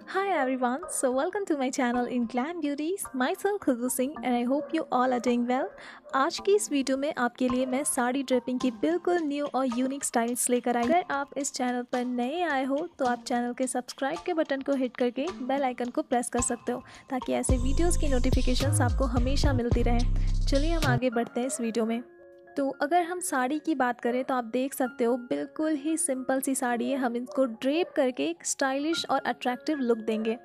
Hi everyone, so welcome to my channel in Glam Beauties. Myself Khushboo Singh and I hope you all are doing well. आज की इस video में आपके लिए मैं साड़ी ड्रेपिंग की बिल्कुल न्यू और यूनिक स्टाइल्स लेकर आई। अगर आप इस चैनल पर नए आए हो तो आप चैनल के सब्सक्राइब के बटन को हिट करके बेल आइकन को प्रेस कर सकते हो ताकि ऐसे वीडियोस की नोटिफिकेशंस आपको हमेशा मिलती रहें। चलिए हम आगे बढ़ते हैं इस वीडियो में। तो अगर हम साड़ी की बात करें तो आप देख सकते हो बिल्कुल ही सिंपल सी साड़ी है। हम इसको ड्रेप करके एक स्टाइलिश और अट्रैक्टिव लुक देंगे।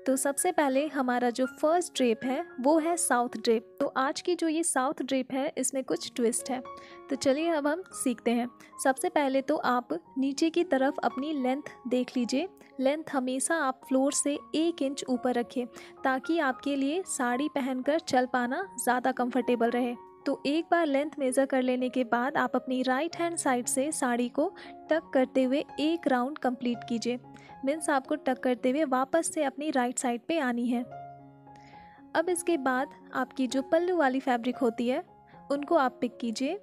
तो सबसे पहले हमारा जो फर्स्ट ड्रेप है वो है साउथ ड्रेप। तो आज की जो ये साउथ ड्रेप है इसमें कुछ ट्विस्ट है। तो चलिए अब हम सीखते हैं। सबसे पहले तो आप नीचे की तरफ अपनी लेंथ देख लीजिए। लेंथ हमेशा आप फ्लोर से 1 इंच ऊपर रखें ताकि आपके लिए साड़ी पहनकर चल पाना ज़्यादा कंफर्टेबल रहे। तो एक बार लेंथ मेज़र कर लेने के बाद आप अपनी राइट हैंड साइड से साड़ी को टक करते हुए एक राउंड कंप्लीट कीजिए। मीन्स आपको टक करते हुए वापस से अपनी राइट साइड पे आनी है। अब इसके बाद आपकी जो पल्लू वाली फैब्रिक होती है उनको आप पिक कीजिए।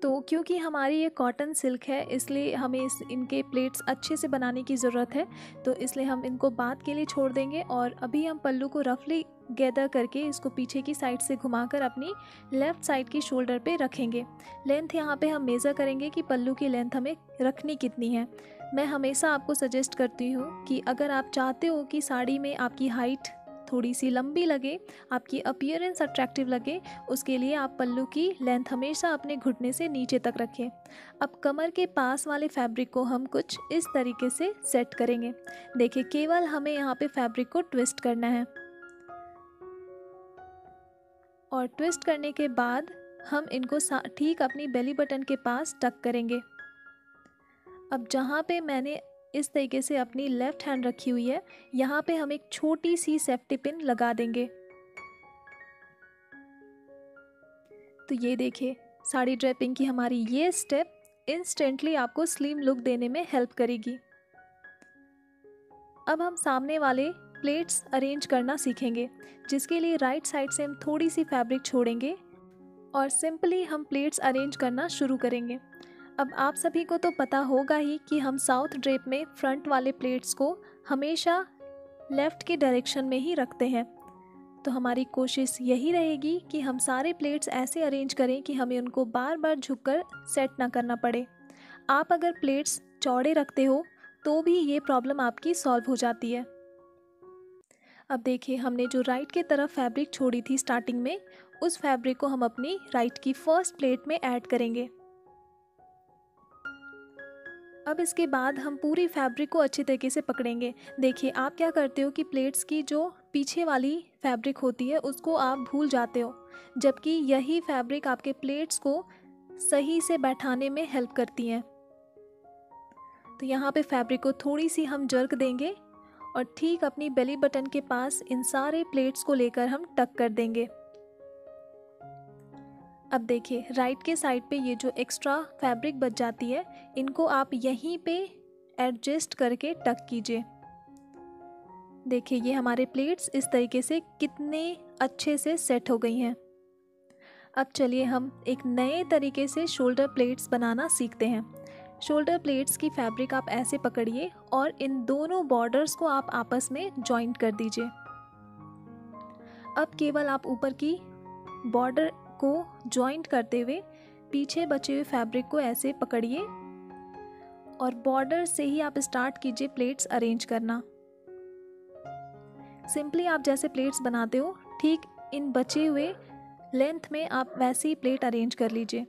तो क्योंकि हमारी ये कॉटन सिल्क है इसलिए हमें इनके प्लेट्स अच्छे से बनाने की ज़रूरत है, तो इसलिए हम इनको बाद के लिए छोड़ देंगे। और अभी हम पल्लू को रफली गैदर करके इसको पीछे की साइड से घुमाकर अपनी लेफ़्ट साइड की शोल्डर पे रखेंगे। लेंथ यहाँ पे हम मेज़र करेंगे कि पल्लू की लेंथ हमें रखनी कितनी है। मैं हमेशा आपको सजेस्ट करती हूँ कि अगर आप चाहते हो कि साड़ी में आपकी हाइट थोड़ी सी लंबी लगे, आपकी अपीयरेंस अट्रैक्टिव लगे, उसके लिए आप पल्लू की लेंथ हमेशा अपने घुटने से नीचे तक रखें। अब कमर के पास वाले फैब्रिक को हम कुछ इस तरीके से सेट करेंगे। देखिए, केवल हमें यहाँ पे फैब्रिक को ट्विस्ट करना है और ट्विस्ट करने के बाद हम इनको ठीक अपनी बेली बटन के पास टक करेंगे। अब जहाँ पे मैंने इस तरीके से अपनी लेफ़्ट हैंड रखी हुई है, यहाँ पे हम एक छोटी सी सेफ्टी पिन लगा देंगे। तो ये देखिए, साड़ी ड्रेपिंग की हमारी ये स्टेप इंस्टेंटली आपको स्लिम लुक देने में हेल्प करेगी। अब हम सामने वाले प्लेट्स अरेंज करना सीखेंगे, जिसके लिए राइट साइड से हम थोड़ी सी फैब्रिक छोड़ेंगे और सिंपली हम प्लेट्स अरेंज करना शुरू करेंगे। अब आप सभी को तो पता होगा ही कि हम साउथ ड्रेप में फ्रंट वाले प्लेट्स को हमेशा लेफ़्ट के डायरेक्शन में ही रखते हैं। तो हमारी कोशिश यही रहेगी कि हम सारे प्लेट्स ऐसे अरेंज करें कि हमें उनको बार बार झुककर सेट ना करना पड़े। आप अगर प्लेट्स चौड़े रखते हो तो भी ये प्रॉब्लम आपकी सॉल्व हो जाती है। अब देखिए, हमने जो राइट की तरफ फैब्रिक छोड़ी थी स्टार्टिंग में, उस फैब्रिक को हम अपनी राइट की फर्स्ट प्लेट में ऐड करेंगे। अब इसके बाद हम पूरी फैब्रिक को अच्छी तरीके से पकड़ेंगे। देखिए, आप क्या करते हो कि प्लेट्स की जो पीछे वाली फैब्रिक होती है उसको आप भूल जाते हो, जबकि यही फैब्रिक आपके प्लेट्स को सही से बैठाने में हेल्प करती हैं। तो यहाँ पे फैब्रिक को थोड़ी सी हम जर्क देंगे और ठीक अपनी बेली बटन के पास इन सारे प्लेट्स को लेकर हम टक कर देंगे। अब देखिए, राइट के साइड पे ये जो एक्स्ट्रा फैब्रिक बच जाती है, इनको आप यहीं पे एडजस्ट करके टक कीजिए। देखिए, ये हमारे प्लेट्स इस तरीके से कितने अच्छे से सेट हो गई हैं। अब चलिए हम एक नए तरीके से शोल्डर प्लेट्स बनाना सीखते हैं। शोल्डर प्लेट्स की फैब्रिक आप ऐसे पकड़िए और इन दोनों बॉर्डर्स को आप आपस में जॉइंट कर दीजिए। अब केवल आप ऊपर की बॉर्डर को जॉइंट करते हुए पीछे बचे हुए फैब्रिक को ऐसे पकड़िए और बॉर्डर से ही आप स्टार्ट कीजिए प्लेट्स अरेंज करना। सिंपली आप जैसे प्लेट्स बनाते हो ठीक इन बचे हुए लेंथ में आप वैसे ही प्लेट अरेंज कर लीजिए।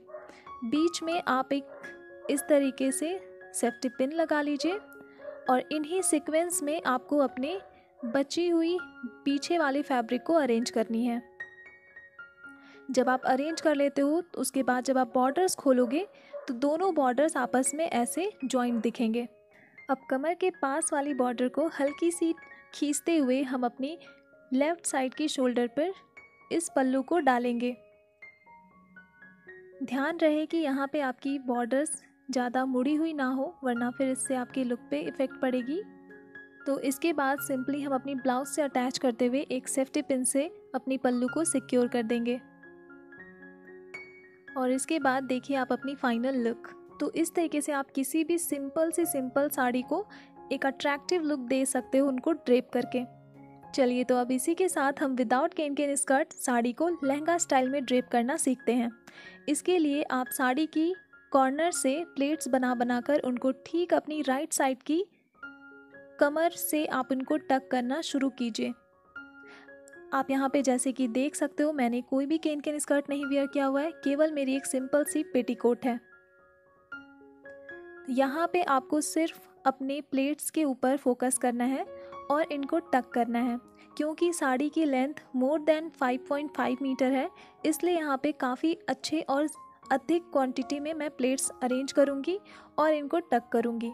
बीच में आप एक इस तरीके से सेफ्टी पिन लगा लीजिए और इन्हीं सीक्वेंस में आपको अपने बची हुई पीछे वाली फैब्रिक को अरेंज करनी है। जब आप अरेंज कर लेते हो तो उसके बाद जब आप बॉर्डर्स खोलोगे तो दोनों बॉर्डर्स आपस में ऐसे जॉइंट दिखेंगे। अब कमर के पास वाली बॉर्डर को हल्की सी खींचते हुए हम अपनी लेफ़्ट साइड की शोल्डर पर इस पल्लू को डालेंगे। ध्यान रहे कि यहाँ पे आपकी बॉर्डर्स ज़्यादा मुड़ी हुई ना हो, वरना फिर इससे आपके लुक पे इफ़ेक्ट पड़ेगी। तो इसके बाद सिंपली हम अपनी ब्लाउज से अटैच करते हुए एक सेफ्टी पिन से अपनी पल्लू को सिक्योर कर देंगे। और इसके बाद देखिए आप अपनी फाइनल लुक। तो इस तरीके से आप किसी भी सिंपल साड़ी को एक अट्रैक्टिव लुक दे सकते हो उनको ड्रेप करके। चलिए तो अब इसी के साथ हम विदाउट केन केन स्कर्ट साड़ी को लहंगा स्टाइल में ड्रेप करना सीखते हैं। इसके लिए आप साड़ी की कॉर्नर से प्लेट्स बना कर उनको ठीक अपनी राइट साइड की कमर से आप उनको टक करना शुरू कीजिए। आप यहाँ पे जैसे कि देख सकते हो मैंने कोई भी केन केन स्कर्ट नहीं वेयर किया हुआ है, केवल मेरी एक सिंपल सी पेटीकोट है। यहाँ पे आपको सिर्फ अपने प्लेट्स के ऊपर फोकस करना है और इनको टक करना है। क्योंकि साड़ी की लेंथ मोर देन 5.5 मीटर है, इसलिए यहाँ पे काफ़ी अच्छे और अधिक क्वांटिटी में मैं प्लेट्स अरेंज करूँगी और इनको टक करूँगी।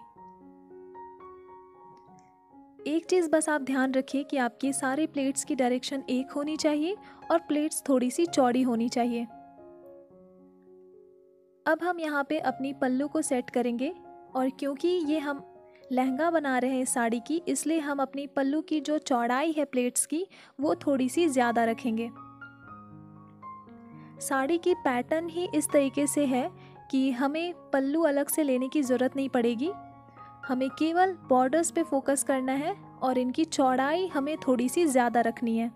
एक चीज़ बस आप ध्यान रखिए कि आपकी सारे प्लेट्स की डायरेक्शन एक होनी चाहिए और प्लेट्स थोड़ी सी चौड़ी होनी चाहिए। अब हम यहाँ पे अपनी पल्लू को सेट करेंगे और क्योंकि ये हम लहंगा बना रहे हैं साड़ी की, इसलिए हम अपनी पल्लू की जो चौड़ाई है प्लेट्स की वो थोड़ी सी ज़्यादा रखेंगे। साड़ी की पैटर्न ही इस तरीके से है कि हमें पल्लू अलग से लेने की ज़रूरत नहीं पड़ेगी, हमें केवल बॉर्डर्स पे फोकस करना है और इनकी चौड़ाई हमें थोड़ी सी ज़्यादा रखनी है।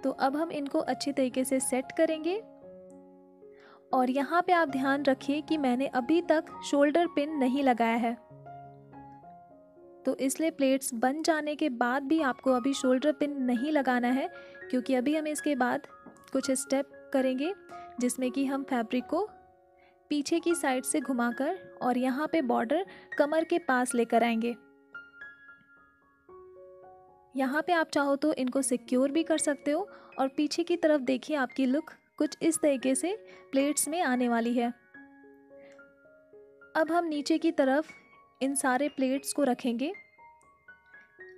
तो अब हम इनको अच्छी तरीके से सेट करेंगे और यहाँ पे आप ध्यान रखिए कि मैंने अभी तक शोल्डर पिन नहीं लगाया है, तो इसलिए प्लेट्स बन जाने के बाद भी आपको अभी शोल्डर पिन नहीं लगाना है, क्योंकि अभी हम इसके बाद कुछ स्टेप करेंगे जिसमें कि हम फैब्रिक को पीछे की साइड से घुमाकर और यहाँ पे बॉर्डर कमर के पास लेकर आएंगे। यहाँ पे आप चाहो तो इनको सिक्योर भी कर सकते हो और पीछे की तरफ देखिए आपकी लुक कुछ इस तरीके से प्लेट्स में आने वाली है। अब हम नीचे की तरफ इन सारे प्लेट्स को रखेंगे।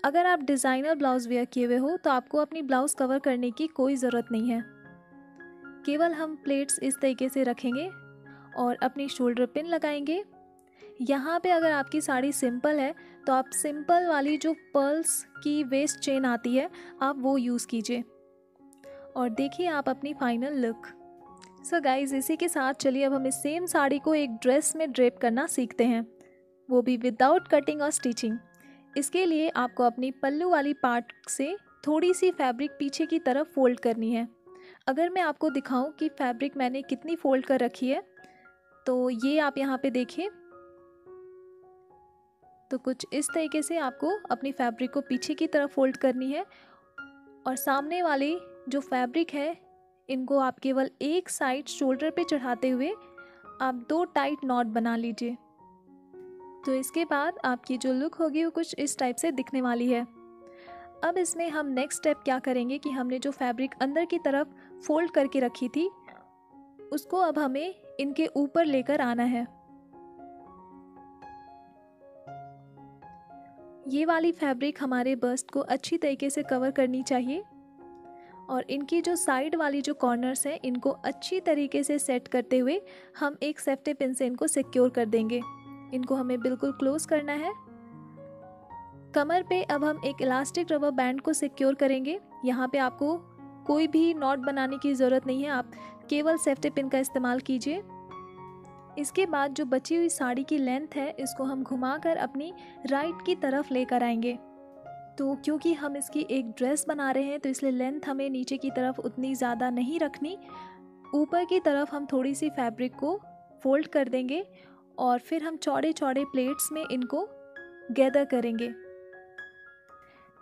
अगर आप डिज़ाइनर ब्लाउज वेयर किए हुए हो तो आपको अपनी ब्लाउज कवर करने की कोई ज़रूरत नहीं है, केवल हम प्लेट्स इस तरीके से रखेंगे और अपनी शोल्डर पिन लगाएंगे। यहाँ पे अगर आपकी साड़ी सिंपल है तो आप सिंपल वाली जो पर्ल्स की वेस्ट चेन आती है आप वो यूज़ कीजिए और देखिए आप अपनी फाइनल लुक। सो गाइज, इसी के साथ चलिए अब हम इस सेम साड़ी को एक ड्रेस में ड्रेप करना सीखते हैं, वो भी विदाउट कटिंग और स्टिचिंग। इसके लिए आपको अपनी पल्लू वाली पार्ट से थोड़ी सी फैब्रिक पीछे की तरफ फोल्ड करनी है। अगर मैं आपको दिखाऊं कि फैब्रिक मैंने कितनी फोल्ड कर रखी है, तो ये आप यहाँ पे देखिए, तो कुछ इस तरीके से आपको अपनी फैब्रिक को पीछे की तरफ फोल्ड करनी है और सामने वाली जो फैब्रिक है इनको आप केवल एक साइड शोल्डर पे चढ़ाते हुए आप 2 टाइट नॉट बना लीजिए। तो इसके बाद आपकी जो लुक होगी वो कुछ इस टाइप से दिखने वाली है। अब इसमें हम नेक्स्ट स्टेप क्या करेंगे कि हमने जो फैब्रिक अंदर की तरफ फोल्ड करके रखी थी उसको अब हमें इनके ऊपर लेकर आना है। ये वाली फैब्रिक हमारे बस्ट को अच्छी तरीके से कवर करनी चाहिए और इनकी जो साइड वाली जो कॉर्नर्स हैं इनको अच्छी तरीके से सेट करते हुए हम एक सेफ्टी पिन से इनको सिक्योर कर देंगे। इनको हमें बिल्कुल क्लोज करना है। कमर पे अब हम एक इलास्टिक रबर बैंड को सिक्योर करेंगे। यहाँ पे आपको कोई भी नॉट बनाने की ज़रूरत नहीं है, आप केवल सेफ्टी पिन का इस्तेमाल कीजिए। इसके बाद जो बची हुई साड़ी की लेंथ है इसको हम घुमाकर अपनी राइट की तरफ लेकर आएंगे। तो क्योंकि हम इसकी एक ड्रेस बना रहे हैं तो इसलिए लेंथ हमें नीचे की तरफ उतनी ज़्यादा नहीं रखनी, ऊपर की तरफ हम थोड़ी सी फैब्रिक को फोल्ड कर देंगे और फिर हम चौड़े चौड़े प्लेट्स में इनको गैदर करेंगे।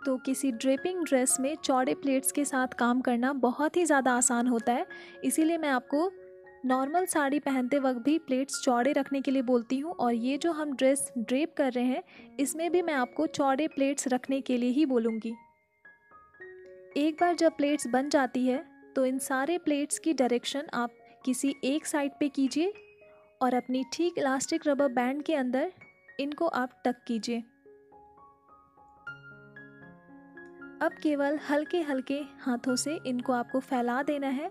तो किसी ड्रेपिंग ड्रेस में चौड़े प्लेट्स के साथ काम करना बहुत ही ज़्यादा आसान होता है, इसीलिए मैं आपको नॉर्मल साड़ी पहनते वक्त भी प्लेट्स चौड़े रखने के लिए बोलती हूँ और ये जो हम ड्रेस ड्रेप कर रहे हैं इसमें भी मैं आपको चौड़े प्लेट्स रखने के लिए ही बोलूँगी। एक बार जब प्लेट्स बन जाती है तो इन सारे प्लेट्स की डायरेक्शन आप किसी एक साइड पे कीजिए और अपनी ठीक इलास्टिक रबर बैंड के अंदर इनको आप टक कीजिए। अब केवल हल्के हल्के हाथों से इनको आपको फैला देना है।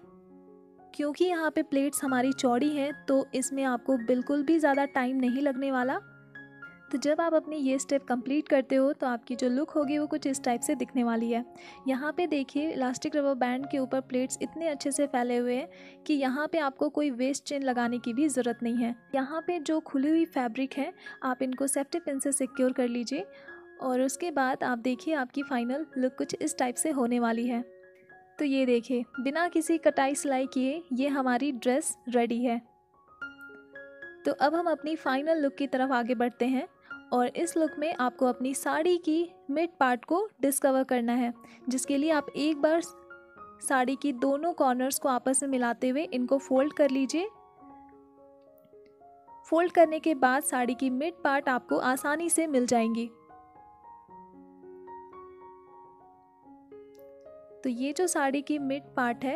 क्योंकि यहाँ पे प्लेट्स हमारी चौड़ी हैं तो इसमें आपको बिल्कुल भी ज़्यादा टाइम नहीं लगने वाला। तो जब आप अपनी ये स्टेप कंप्लीट करते हो तो आपकी जो लुक होगी वो कुछ इस टाइप से दिखने वाली है। यहाँ पे देखिए इलास्टिक रबर बैंड के ऊपर प्लेट्स इतने अच्छे से फैले हुए हैं कि यहाँ पे आपको कोई वेस्ट चेन लगाने की भी ज़रूरत नहीं है। यहाँ पे जो खुली हुई फैब्रिक है आप इनको सेफ्टी पिन से सिक्योर कर लीजिए और उसके बाद आप देखिए आपकी फ़ाइनल लुक कुछ इस टाइप से होने वाली है। तो ये देखिए बिना किसी कटाई सिलाई किए ये हमारी ड्रेस रेडी है। तो अब हम अपनी फाइनल लुक की तरफ आगे बढ़ते हैं और इस लुक में आपको अपनी साड़ी की मिड पार्ट को डिस्कवर करना है, जिसके लिए आप एक बार साड़ी की दोनों कॉर्नर्स को आपस में मिलाते हुए इनको फोल्ड कर लीजिए। फोल्ड करने के बाद साड़ी की मिड पार्ट आपको आसानी से मिल जाएंगी। तो ये जो साड़ी की मिड पार्ट है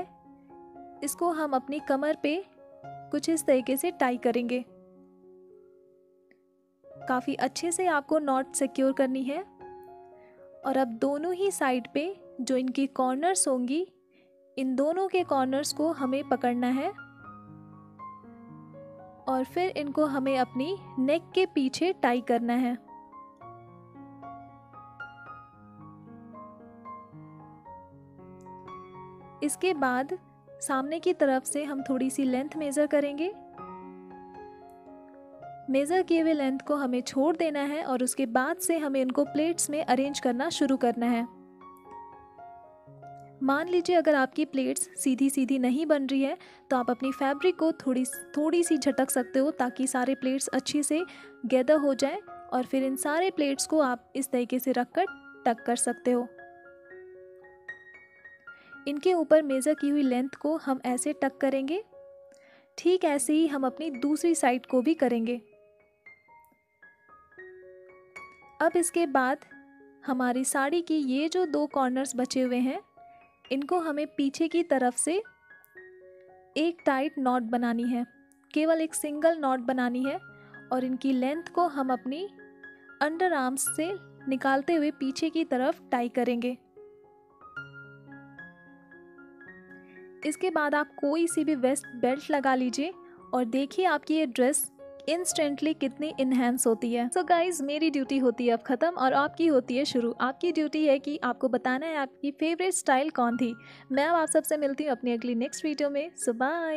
इसको हम अपनी कमर पे कुछ इस तरीके से टाई करेंगे। काफ़ी अच्छे से आपको नॉट सिक्योर करनी है और अब दोनों ही साइड पे जो इनकी कॉर्नर्स होंगी इन दोनों के कॉर्नर्स को हमें पकड़ना है और फिर इनको हमें अपनी नेक के पीछे टाई करना है। इसके बाद सामने की तरफ से हम थोड़ी सी लेंथ मेज़र करेंगे। मेज़र किए हुए लेंथ को हमें छोड़ देना है और उसके बाद से हमें इनको प्लेट्स में अरेंज करना शुरू करना है। मान लीजिए अगर आपकी प्लेट्स सीधी सीधी नहीं बन रही है तो आप अपनी फैब्रिक को थोड़ी सी झटक सकते हो ताकि सारे प्लेट्स अच्छे से गैदर हो जाएं और फिर इन सारे प्लेट्स को आप इस तरीके से रखकर टक कर सकते हो। इनके ऊपर मेज़र की हुई लेंथ को हम ऐसे टक करेंगे। ठीक ऐसे ही हम अपनी दूसरी साइड को भी करेंगे। अब इसके बाद हमारी साड़ी की ये जो दो कॉर्नर्स बचे हुए हैं इनको हमें पीछे की तरफ से एक टाइट नॉट बनानी है। केवल एक सिंगल नॉट बनानी है और इनकी लेंथ को हम अपनी अंडर आर्म्स से निकालते हुए पीछे की तरफ टाई करेंगे। इसके बाद आप कोई सी भी वेस्ट बेल्ट लगा लीजिए और देखिए आपकी ये ड्रेस इंस्टेंटली कितनी इन्हेंस होती है। सो गाइज मेरी ड्यूटी होती है अब ख़त्म और आपकी होती है शुरू। आपकी ड्यूटी है कि आपको बताना है आपकी फेवरेट स्टाइल कौन थी। मैं अब आप सबसे मिलती हूँ अपनी अगली नेक्स्ट वीडियो में। सो बाय।